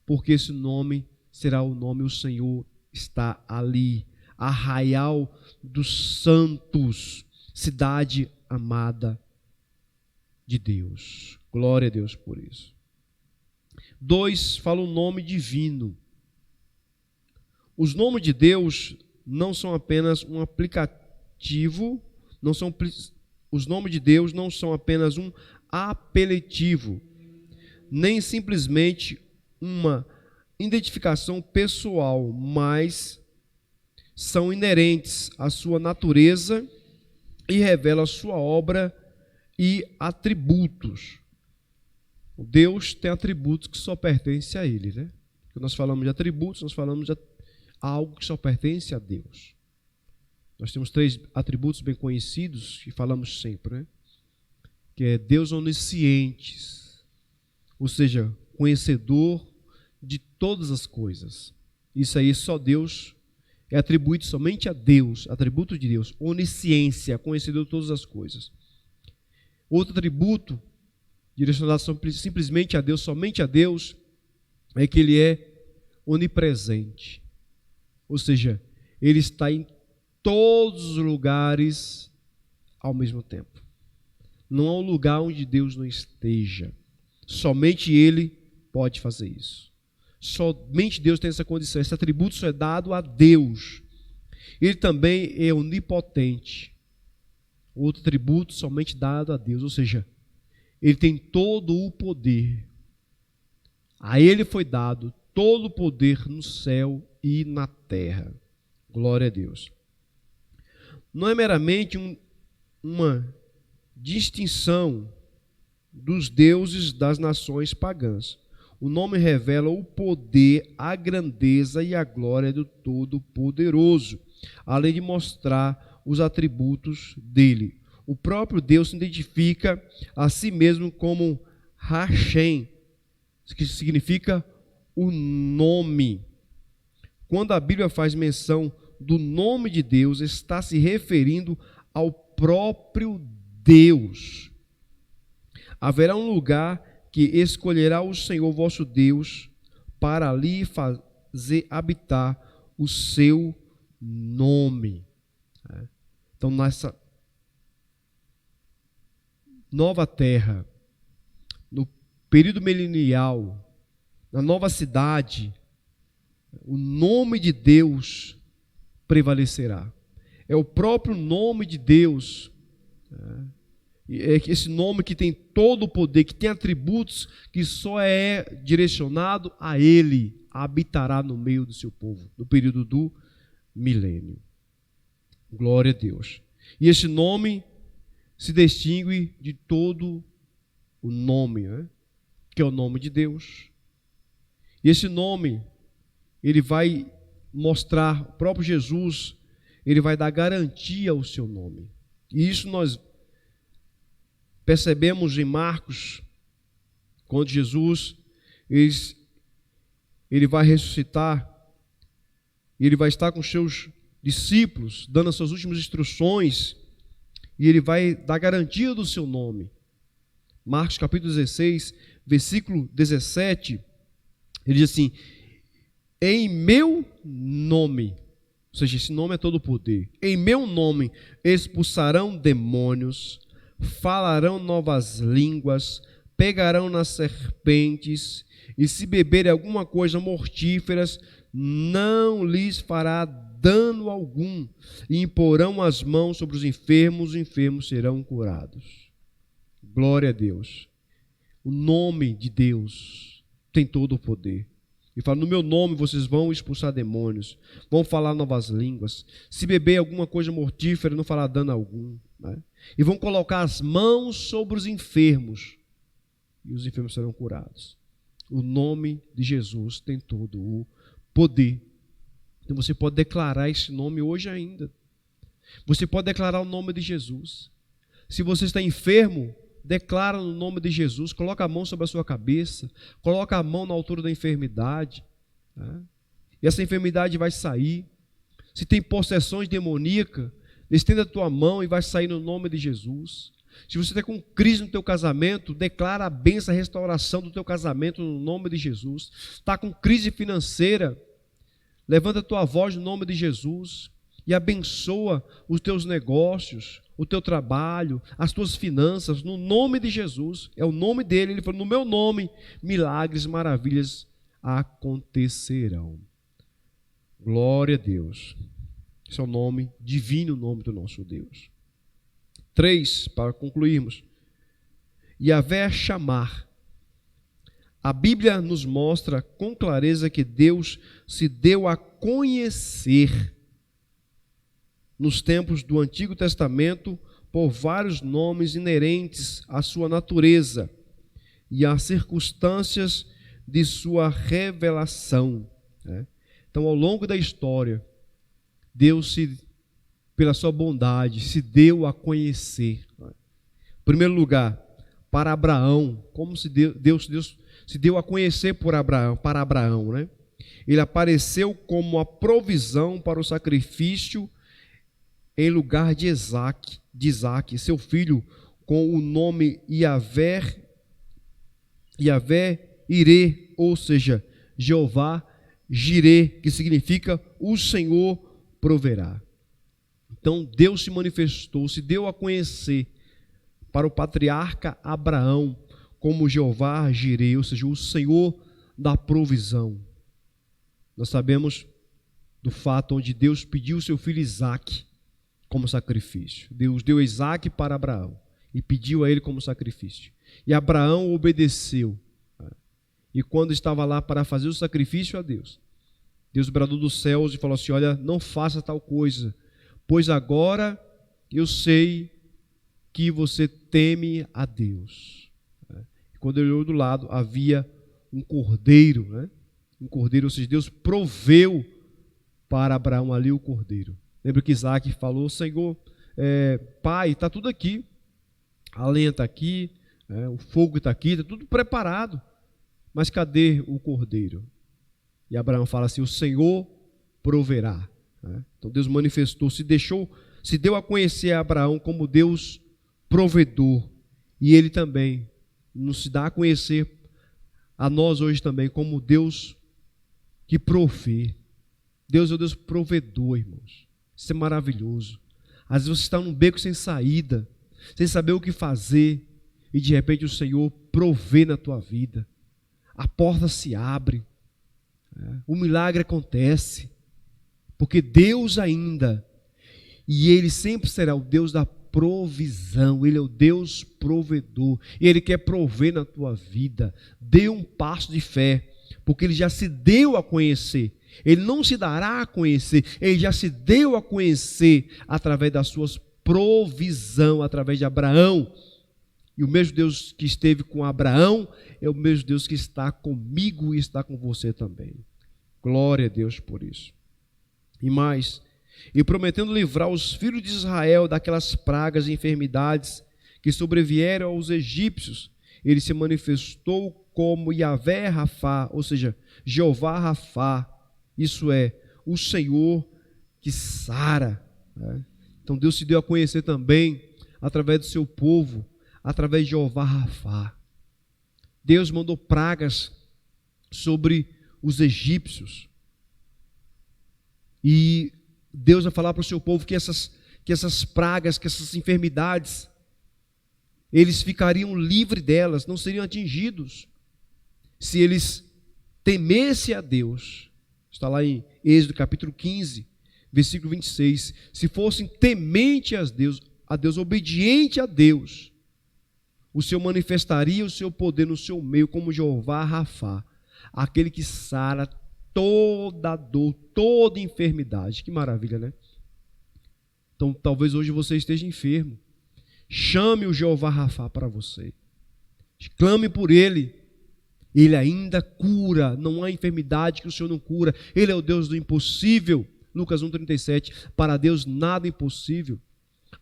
porque esse nome será o nome, o Senhor está ali, Arraial dos Santos, cidade amada de Deus. Glória a Deus por isso. 2, fala o nome divino. Os nomes de Deus não são apenas um aplicativo, os nomes de Deus não são apenas um apelativo, nem simplesmente uma identificação pessoal, mas são inerentes à sua natureza e revelam a sua obra e atributos. Deus tem atributos que só pertencem a Ele, né? Quando nós falamos de atributos, nós falamos de algo que só pertence a Deus. Nós temos 3 atributos bem conhecidos que falamos sempre, né? Que é Deus onisciente, ou seja, conhecedor de todas as coisas. Isso aí só Deus, é atribuído somente a Deus, atributo de Deus, onisciência, conhecedor de todas as coisas. Outro atributo, direcionado simplesmente a Deus, somente a Deus, é que Ele é onipresente. Ou seja, Ele está em todos os lugares ao mesmo tempo. Não há um lugar onde Deus não esteja. Somente Ele pode fazer isso. Somente Deus tem essa condição. Esse atributo só é dado a Deus. Ele também é onipotente. Outro atributo somente dado a Deus. Ou seja, Ele tem todo o poder. A Ele foi dado todo o poder no céu e na terra. Glória a Deus. Não é meramente uma distinção dos deuses das nações pagãs. O nome revela o poder, a grandeza e a glória do Todo-Poderoso, além de mostrar os atributos dele. O próprio Deus se identifica a si mesmo como Hashem, que significa o nome. Quando a Bíblia faz menção do nome de Deus, está se referindo ao próprio Deus. Haverá um lugar que escolherá o Senhor vosso Deus para ali fazer habitar o seu nome. Então, nessa nova terra, no período milenial, na nova cidade, o nome de Deus prevalecerá. É o próprio nome de Deus, é esse nome que tem todo o poder, que tem atributos que só é direcionado a Ele, habitará no meio do seu povo, no período do milênio. Glória a Deus. E esse nome se distingue de todo o nome, que é o nome de Deus. E esse nome, ele vai mostrar, o próprio Jesus, ele vai dar garantia ao seu nome. E isso nós percebemos em Marcos, quando Jesus ele vai ressuscitar, ele vai estar com seus discípulos, dando as suas últimas instruções, e ele vai dar garantia do seu nome. Marcos capítulo 16, versículo 17, ele diz assim: em meu nome, ou seja, esse nome é todo o poder, em meu nome expulsarão demônios, falarão novas línguas, pegarão nas serpentes, e se beberem alguma coisa mortíferas, não lhes fará dano algum, e imporão as mãos sobre os enfermos serão curados. Glória a Deus. O nome de Deus tem todo o poder. E fala: no meu nome vocês vão expulsar demônios, vão falar novas línguas, se beber alguma coisa mortífera, não fará dano algum, e vão colocar as mãos sobre os enfermos, e os enfermos serão curados. O nome de Jesus tem todo o poder. Então você pode declarar esse nome hoje ainda. Você pode declarar o nome de Jesus. Se você está enfermo, declara no nome de Jesus, coloca a mão sobre a sua cabeça, coloca a mão na altura da enfermidade, e essa enfermidade vai sair. Se tem possessões demoníacas, estenda a tua mão e vai sair no nome de Jesus. Se você está com crise no teu casamento, declara a bênção, a restauração do teu casamento no nome de Jesus. Está com crise financeira, levanta a tua voz no nome de Jesus e abençoa os teus negócios, o teu trabalho, as tuas finanças, no nome de Jesus. É o nome dele. Ele falou: no meu nome, milagres, maravilhas acontecerão. Glória a Deus. Esse é o nome divino, o nome do nosso Deus. 3, para concluirmos. Yahvé chamar. A Bíblia nos mostra com clareza que Deus se deu a conhecer nos tempos do Antigo Testamento por vários nomes inerentes à sua natureza e às circunstâncias de sua revelação. Então, ao longo da história, Deus, pela sua bondade, se deu a conhecer. Em primeiro lugar, para Abraão, como se Deus se deu a conhecer para Abraão, né? Ele apareceu como a provisão para o sacrifício em lugar de Isaac, seu filho, com o nome Yahvé Irê, ou seja, Jeová Jirê, que significa o Senhor proverá. Então Deus se manifestou, se deu a conhecer para o patriarca Abraão como Jeová Jirê, ou seja, o Senhor da provisão. Nós sabemos do fato onde Deus pediu o seu filho Isaque como sacrifício. Deus deu Isaque para Abraão e pediu a ele como sacrifício. E Abraão obedeceu. E quando estava lá para fazer o sacrifício a Deus, Deus bradou dos céus e falou assim: olha, não faça tal coisa, pois agora eu sei que você teme a Deus. E quando ele olhou do lado, havia um cordeiro, né? Um cordeiro, ou seja, Deus proveu para Abraão ali o cordeiro. Lembra que Isaac falou: Senhor, pai, está tudo aqui, a lenha está aqui, o fogo está aqui, está tudo preparado, mas cadê o cordeiro? E Abraão fala assim: o Senhor proverá. Né? Então Deus manifestou, se deu a conhecer a Abraão como Deus provedor, e ele também nos dá a conhecer a nós hoje também como Deus que provê. Deus é o Deus provedor, irmãos. Isso é maravilhoso. Às vezes você está num beco sem saída, sem saber o que fazer, e de repente o Senhor provê na tua vida. A porta se abre, o milagre acontece, porque Deus ainda, e Ele sempre será o Deus da provisão, Ele é o Deus provedor, e Ele quer prover na tua vida. Dê um passo de fé, porque Ele já se deu a conhecer. Ele não se dará a conhecer, Ele já se deu a conhecer através das suas provisão, através de Abraão. E o mesmo Deus que esteve com Abraão é o mesmo Deus que está comigo e está com você também. Glória a Deus por isso. E mais, e prometendo livrar os filhos de Israel daquelas pragas e enfermidades que sobrevieram aos egípcios, ele se manifestou como Yahvé Rafá, ou seja, Jeová Rafá, isso é, o Senhor que sara. Né? Então Deus se deu a conhecer também através do seu povo, através de Jeová Rafá. Deus mandou pragas sobre os egípcios. E Deus vai falar para o seu povo que essas pragas, que essas enfermidades, eles ficariam livres delas, não seriam atingidos, se eles temessem a Deus. Está lá em Êxodo capítulo 15, versículo 26. Se fossem temente a Deus, obediente a Deus, o Senhor manifestaria o seu poder no seu meio como Jeová Rafá, aquele que sara toda dor, toda enfermidade. Que maravilha, né? Então, talvez hoje você esteja enfermo. Chame o Jeová Rafá para você. Clame por Ele. Ele ainda cura. Não há enfermidade que o Senhor não cura. Ele é o Deus do impossível. Lucas 1,37. Para Deus nada é impossível.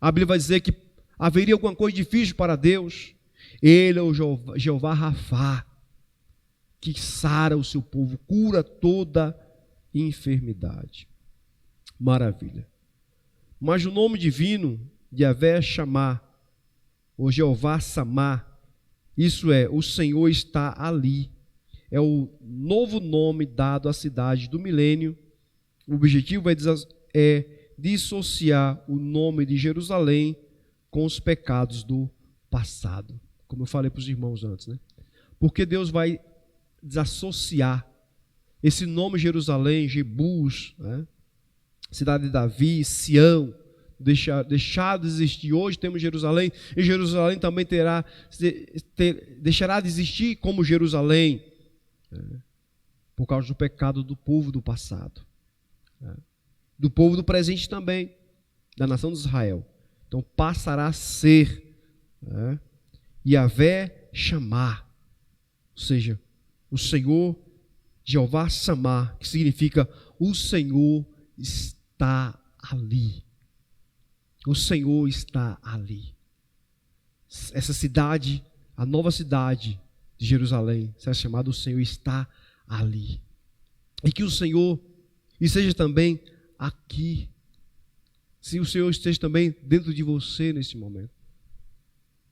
A Bíblia vai dizer que haveria alguma coisa difícil para Deus. Ele é o Jeová Rafá, que sara o seu povo, cura toda enfermidade. Maravilha. Mas o nome divino de Yahvé Chamá, ou Jeová Samá, isso é, o Senhor está ali. É o novo nome dado à cidade do milênio. O objetivo é dissociar o nome de Jerusalém com os pecados do passado. Como eu falei para os irmãos antes, né? Porque Deus vai desassociar esse nome Jerusalém, Jebus, né? Cidade de Davi, Sião, deixar de existir. Hoje temos Jerusalém, e Jerusalém também deixará de existir como Jerusalém, né? Por causa do pecado do povo do passado, né? Do povo do presente também, da nação de Israel. Então passará a ser, né? Yahvé Chamá, ou seja, o Senhor, Jeová Samá, que significa o Senhor está ali. O Senhor está ali. Essa cidade, a nova cidade de Jerusalém, será chamada o Senhor está ali. E que o Senhor esteja também aqui. Se o Senhor esteja também dentro de você nesse momento.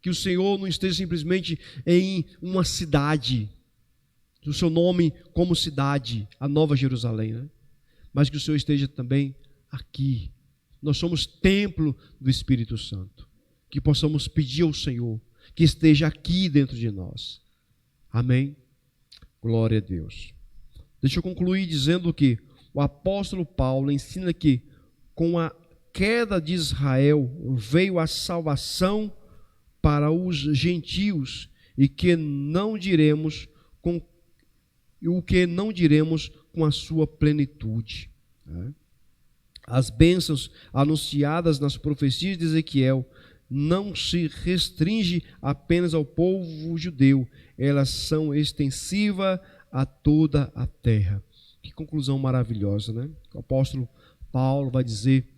Que o Senhor não esteja simplesmente em uma cidade, o seu nome como cidade, a Nova Jerusalém, né? Mas que o Senhor esteja também aqui. Nós somos templo do Espírito Santo. Que possamos pedir ao Senhor que esteja aqui dentro de nós. Amém? Glória a Deus. Deixa eu concluir dizendo que o apóstolo Paulo ensina que com a queda de Israel veio a salvação para os gentios, e que não diremos com o que não diremos com a sua plenitude. As bênçãos anunciadas nas profecias de Ezequiel não se restringe apenas ao povo judeu, elas são extensivas a toda a terra. Que conclusão maravilhosa, né? O apóstolo Paulo vai dizer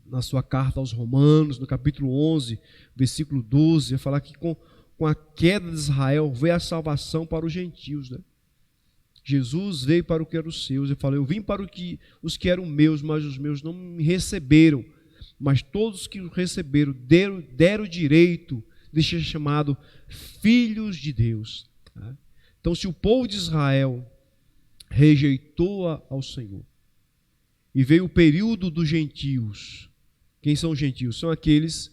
na sua carta aos Romanos, no capítulo 11, versículo 12, vai falar que com a queda de Israel veio a salvação para os gentios, né? Jesus veio para o que eram os seus. Ele falou: eu vim para os que eram meus, mas os meus não me receberam. Mas todos os que o receberam deram o direito de ser chamado filhos de Deus. Então, se o povo de Israel rejeitou ao Senhor e veio o período dos gentios, quem são os gentios? São aqueles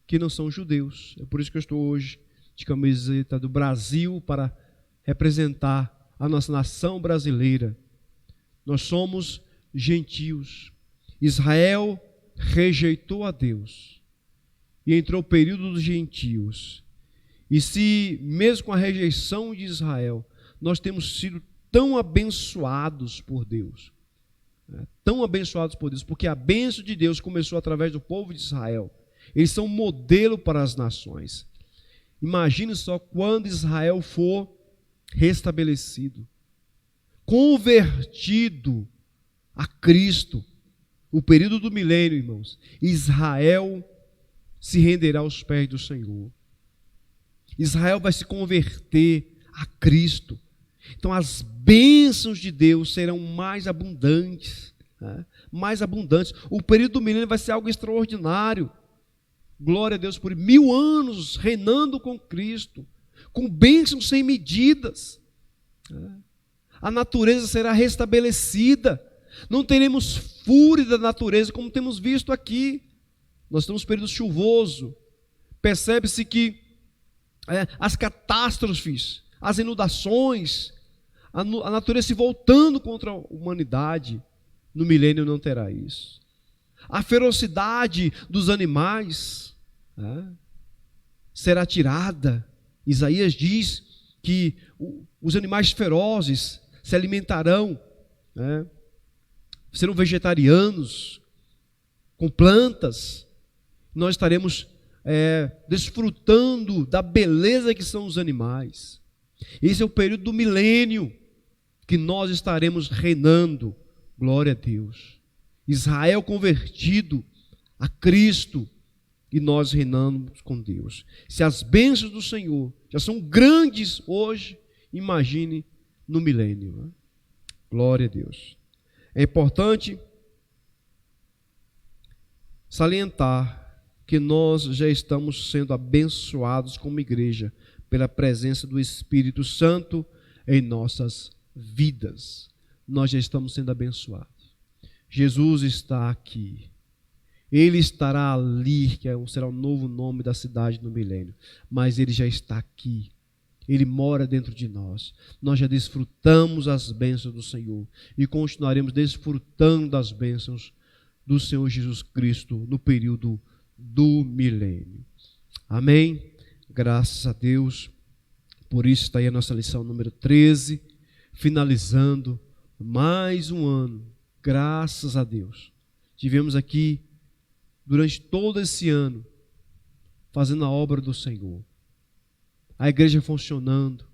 que não são judeus. É por isso que eu estou hoje de camiseta do Brasil para representar a nossa nação brasileira. Nós somos gentios. Israel rejeitou a Deus e entrou o período dos gentios. E se, mesmo com a rejeição de Israel, nós temos sido tão abençoados por Deus, tão abençoados por Deus, porque a bênção de Deus começou através do povo de Israel. Eles são um modelo para as nações. Imagine só quando Israel for restabelecido, convertido a Cristo, o período do milênio, irmãos, Israel se renderá aos pés do Senhor. Israel vai se converter a Cristo. Então as bênçãos de Deus serão mais abundantes, mais abundantes. O período do milênio vai ser algo extraordinário. Glória a Deus por 1000 anos reinando com Cristo, com bênçãos sem medidas. A natureza será restabelecida. Não teremos fúria da natureza como temos visto aqui. Nós temos período chuvoso. Percebe-se que as catástrofes, as inundações, a natureza se voltando contra a humanidade, no milênio não terá isso. A ferocidade dos animais será tirada. Isaías diz que os animais ferozes se alimentarão, serão vegetarianos, com plantas. Nós estaremos desfrutando da beleza que são os animais. Esse é o período do milênio que nós estaremos reinando. Glória a Deus. Israel convertido a Cristo e nós reinamos com Deus. Se as bênçãos do Senhor já são grandes hoje, imagine no milênio. Glória a Deus. É importante salientar que nós já estamos sendo abençoados como igreja pela presença do Espírito Santo em nossas vidas. Nós já estamos sendo abençoados. Jesus está aqui. Ele estará ali, que será o novo nome da cidade no milênio. Mas Ele já está aqui. Ele mora dentro de nós. Nós já desfrutamos as bênçãos do Senhor e continuaremos desfrutando das bênçãos do Senhor Jesus Cristo no período do milênio. Amém? Graças a Deus. Por isso está aí a nossa lição número 13, finalizando mais um ano. Graças a Deus. Tivemos aqui durante todo esse ano fazendo a obra do Senhor. A igreja funcionando,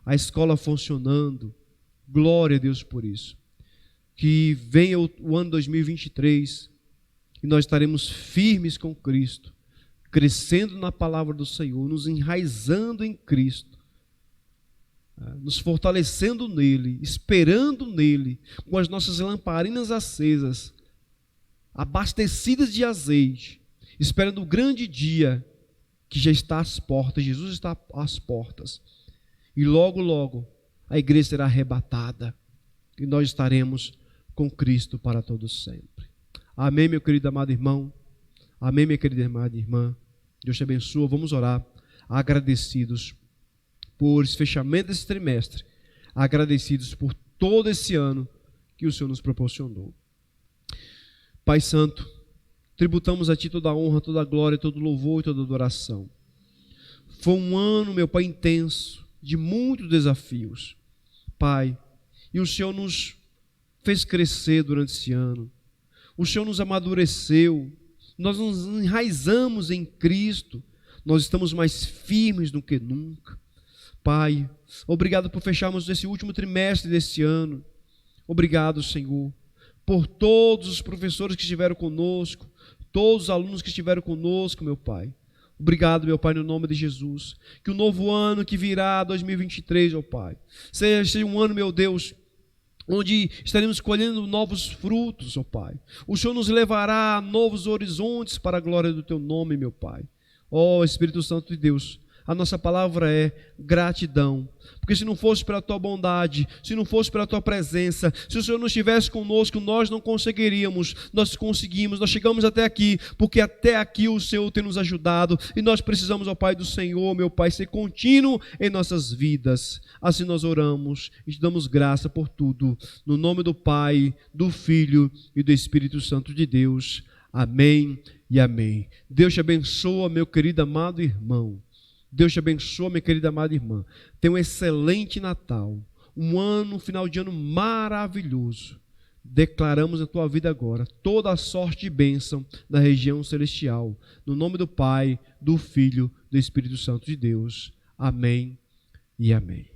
a escola funcionando. Glória a Deus por isso. Que venha o ano 2023 e nós estaremos firmes com Cristo, crescendo na palavra do Senhor, nos enraizando em Cristo, nos fortalecendo nele, esperando nele, com as nossas lamparinas acesas, abastecidas de azeite, esperando o grande dia que já está às portas. Jesus está às portas e logo, logo a igreja será arrebatada e nós estaremos com Cristo para todos sempre. Amém, meu querido amado irmão. Amém, minha querida amada irmã. Deus te abençoe. Vamos orar agradecidos por esse fechamento desse trimestre, agradecidos por todo esse ano que o Senhor nos proporcionou. Pai Santo, tributamos a Ti toda a honra, toda a glória, todo o louvor e toda a adoração. Foi um ano, meu Pai, intenso, de muitos desafios, Pai, e o Senhor nos fez crescer durante esse ano. O Senhor nos amadureceu, nós nos enraizamos em Cristo, nós estamos mais firmes do que nunca. Pai, obrigado por fecharmos esse último trimestre desse ano. Obrigado, Senhor, por todos os professores que estiveram conosco, todos os alunos que estiveram conosco, meu Pai. Obrigado, meu Pai, no nome de Jesus. Que o novo ano que virá, 2023, ó Pai, seja um ano, meu Deus, onde estaremos colhendo novos frutos, ó Pai. O Senhor nos levará a novos horizontes para a glória do Teu nome, meu Pai. Ó Espírito Santo de Deus, a nossa palavra é gratidão, porque se não fosse pela Tua bondade, se não fosse pela Tua presença, se o Senhor não estivesse conosco, nós não conseguiríamos. Nós conseguimos, nós chegamos até aqui, porque até aqui o Senhor tem nos ajudado, e nós precisamos, ó Pai do Senhor, meu Pai, ser contínuo em nossas vidas. Assim nós oramos e te damos graça por tudo, no nome do Pai, do Filho e do Espírito Santo de Deus. Amém e amém. Deus te abençoa, meu querido amado irmão. Deus te abençoe, minha querida amada irmã. Tenha um excelente Natal, um final de ano maravilhoso. Declaramos na tua vida agora toda a sorte de bênção na região celestial. No nome do Pai, do Filho, do Espírito Santo de Deus. Amém e amém.